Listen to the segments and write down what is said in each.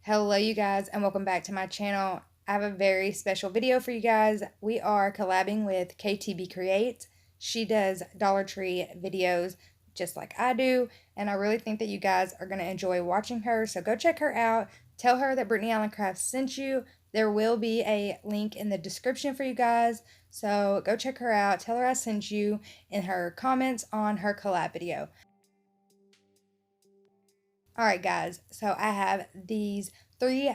Hello you guys and welcome back to my channel. I have a very special video for you guys. We are collabing with Ktbcreates. She does Dollar Tree videos just like I do, and I really think that you guys are going to enjoy watching her, so go check her out. Tell her that Brittany Allen Crafts sent you. There will be a link in the description for you guys, so go check her out. Tell her I sent you in her comments on her collab video. Alright guys, so I have these 3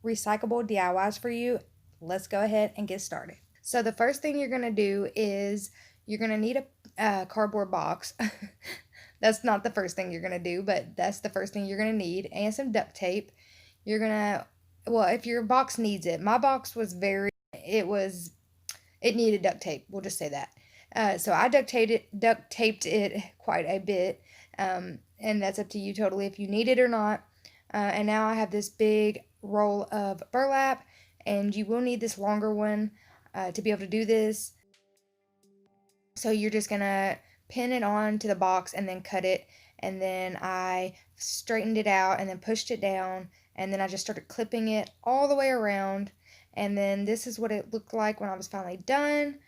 recyclable DIYs for you. Let's go ahead and get started. So the first thing you're going to do is you're going to need a cardboard box. That's not the first thing you're going to do, but that's the first thing you're going to need, and some duct tape. You're going to, well, if your box needs it. My box was it needed duct tape. We'll just say that. So I duct taped it quite a bit. And that's up to you totally if you need it or not. And now I have this big roll of burlap, and you will need this longer one to be able to do this. So you're just gonna pin it on to the box and then cut it, and then I straightened it out and then pushed it down, and then I just started clipping it all the way around, and then this is what it looked like when I was finally done.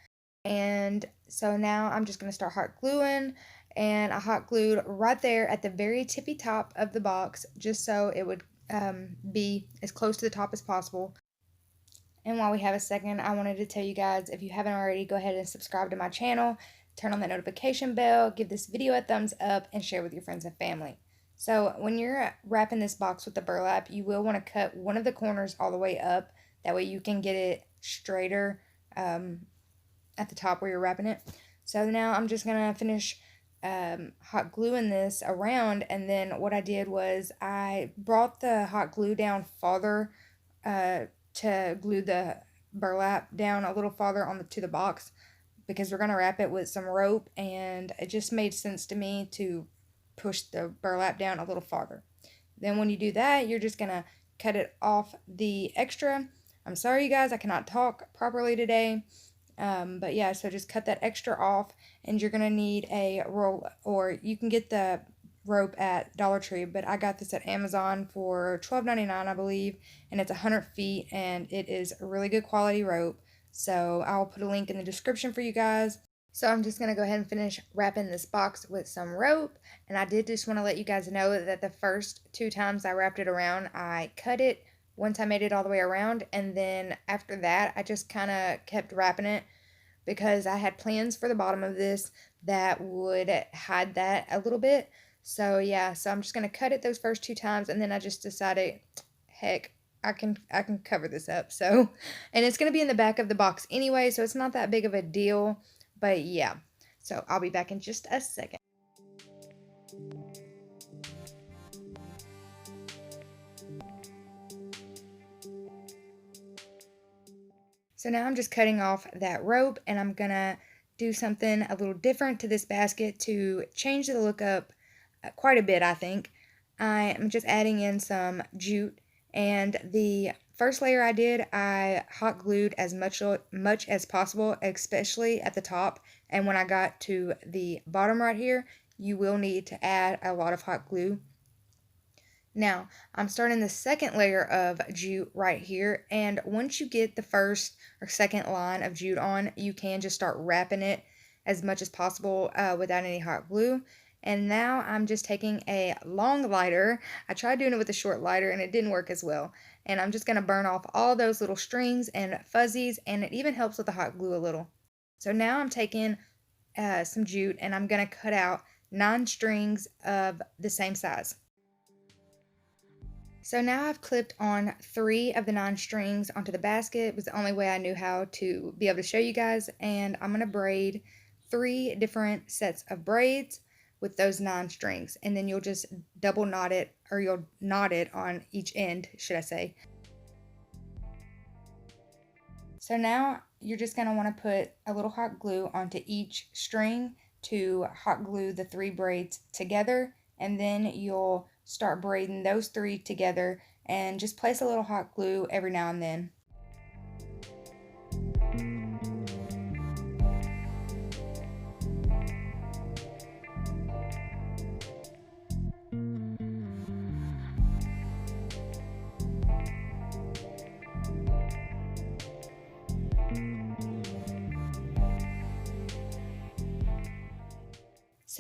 And so now I'm just going to start hot gluing, and I hot glued right there at the very tippy top of the box just so it would be as close to the top as possible. And while we have a second, I wanted to tell you guys, if you haven't already, go ahead and subscribe to my channel, turn on that notification bell, give this video a thumbs up, and share with your friends and family. So when you're wrapping this box with the burlap, you will want to cut one of the corners all the way up. That way you can get it straighter at the top where you're wrapping it. So now I'm just gonna finish hot gluing this around, and then what I did was I brought the hot glue down farther to glue the burlap down a little farther to the box, because we're gonna wrap it with some rope, and it just made sense to me to push the burlap down a little farther. Then when you do that, you're just gonna cut it off the extra. I'm sorry you guys, I cannot talk properly today. But yeah, so just cut that extra off, and you're going to need a roll, or you can get the rope at Dollar Tree, but I got this at Amazon for $12.99, I believe, and it's 100 feet, and it is a really good quality rope. So I'll put a link in the description for you guys. So I'm just going to go ahead and finish wrapping this box with some rope, and I did just want to let you guys know that the first 2 times I wrapped it around, I cut it once I made it all the way around, and then after that I just kind of kept wrapping it because I had plans for the bottom of this that would hide that a little bit. So yeah, so I'm just going to cut it those first 2 times, and then I just decided, heck, I can cover this up. So, and it's going to be in the back of the box anyway, so it's not that big of a deal. But yeah, so I'll be back in just a second. So now I'm just cutting off that rope, and I'm gonna do something a little different to this basket to change the look up quite a bit, I think. I am just adding in some jute, and the first layer I did, I hot glued as much as possible, especially at the top, and when I got to the bottom right here, you will need to add a lot of hot glue. Now, I'm starting the second layer of jute right here, and once you get the first or second line of jute on, you can just start wrapping it as much as possible without any hot glue. And now I'm just taking a long lighter. I tried doing it with a short lighter and it didn't work as well. And I'm just going to burn off all those little strings and fuzzies, and it even helps with the hot glue a little. So now I'm taking some jute, and I'm going to cut out 9 strings of the same size. So now I've clipped on 3 of the 9 strings onto the basket. It was the only way I knew how to be able to show you guys, and I'm going to braid 3 different sets of braids with those 9 strings, and then you'll just double knot it, or you'll knot it on each end, should I say. So now you're just going to want to put a little hot glue onto each string to hot glue the 3 braids together, and then you'll start braiding those 3 together, and just place a little hot glue every now and then.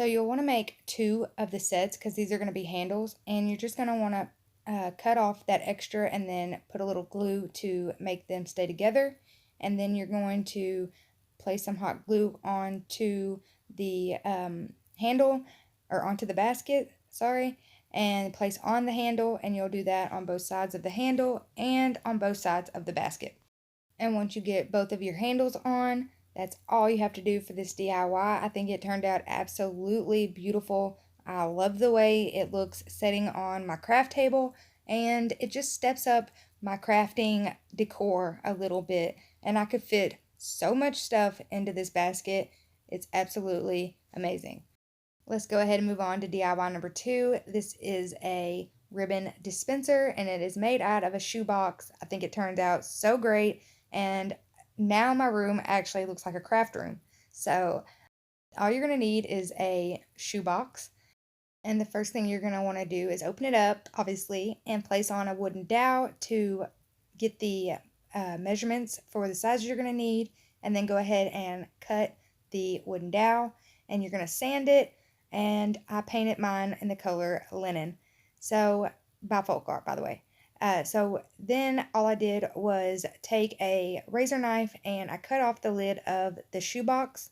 So you'll want to make 2 of the sets because these are going to be handles, and you're just going to want to cut off that extra and then put a little glue to make them stay together. And then you're going to place some hot glue onto the handle, or onto the basket, sorry, and place on the handle, and you'll do that on both sides of the handle and on both sides of the basket. And once you get both of your handles on, that's all you have to do for this DIY. I think it turned out absolutely beautiful. I love the way it looks sitting on my craft table, and it just steps up my crafting decor a little bit. And I could fit so much stuff into this basket. It's absolutely amazing. Let's go ahead and move on to DIY number 2. This is a ribbon dispenser, and it is made out of a shoebox. I think it turned out so great, and now my room actually looks like a craft room. So all you're going to need is a shoebox, and the first thing you're going to want to do is open it up, obviously, and place on a wooden dowel to get the measurements for the sizes you're going to need, and then go ahead and cut the wooden dowel, and you're going to sand it. And I painted mine in the color linen, so by Folk Art, by the way. So then all I did was take a razor knife and I cut off the lid of the shoebox.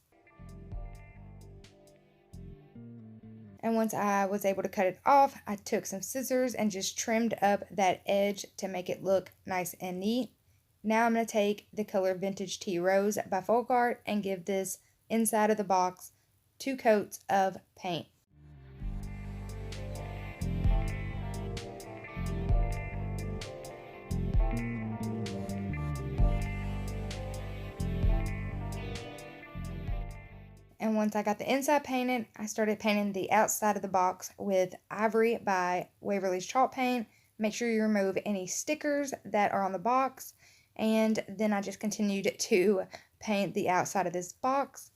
And once I was able to cut it off, I took some scissors and just trimmed up that edge to make it look nice and neat. Now I'm going to take the color Vintage Tea Rose by Folk Art and give this inside of the box 2 coats of paint. And once I got the inside painted, I started painting the outside of the box with Ivory by Waverly's Chalk Paint. Make sure you remove any stickers that are on the box. And then I just continued to paint the outside of this box.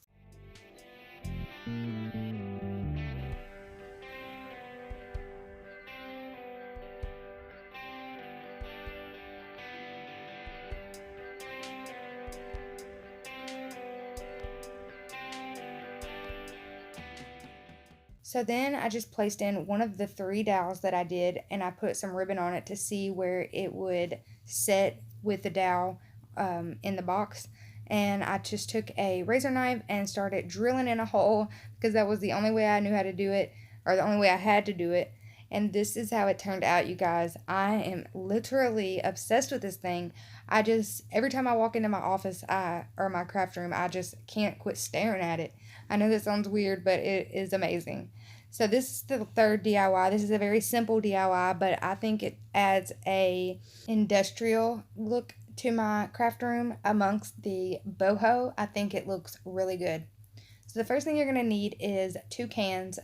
So then I just placed in one of the 3 dowels that I did, and I put some ribbon on it to see where it would sit with the dowel in the box. And I just took a razor knife and started drilling in a hole because that was the only way I knew how to do it, or the only way I had to do it. And this is how it turned out, you guys. I am literally obsessed with this thing. Every time I walk into my office or my craft room, I just can't quit staring at it. I know that sounds weird, but it is amazing. So this is the 3rd DIY. This is a very simple DIY, but I think it adds a industrial look to my craft room amongst the boho. I think it looks really good. So the first thing you're going to need is 2 cans.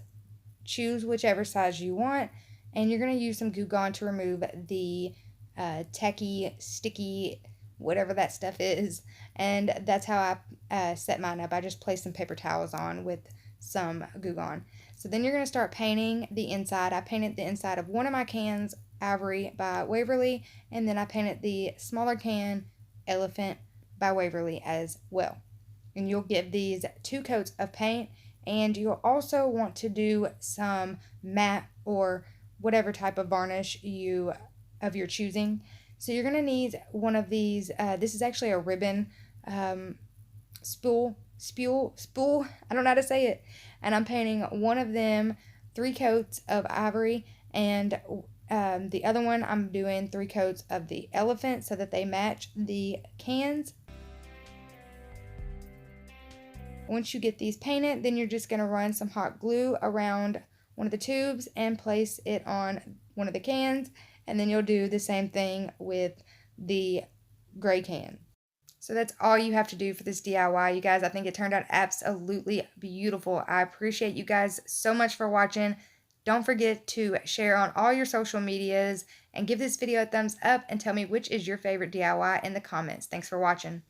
Choose whichever size you want, and you're going to use some Goo Gone to remove the tacky, sticky, whatever that stuff is. And that's how I set mine up. I just placed some paper towels on with some Goo Gone. So then you're going to start painting the inside. I painted the inside of one of my cans, Ivory by Waverly, and then I painted the smaller can, Elephant by Waverly as well. And you'll give these 2 coats of paint, and you'll also want to do some matte or whatever type of varnish of your choosing. So you're going to need one of these. This is actually a ribbon spool. I don't know how to say it. And I'm painting one of them 3 coats of Ivory, and the other one I'm doing 3 coats of the Elephant so that they match the cans. Once you get these painted, then you're just going to run some hot glue around one of the tubes and place it on one of the cans, and then you'll do the same thing with the gray can. So that's all you have to do for this DIY, you guys. I think it turned out absolutely beautiful. I appreciate you guys so much for watching. Don't forget to share on all your social medias and give this video a thumbs up and tell me which is your favorite DIY in the comments. Thanks for watching.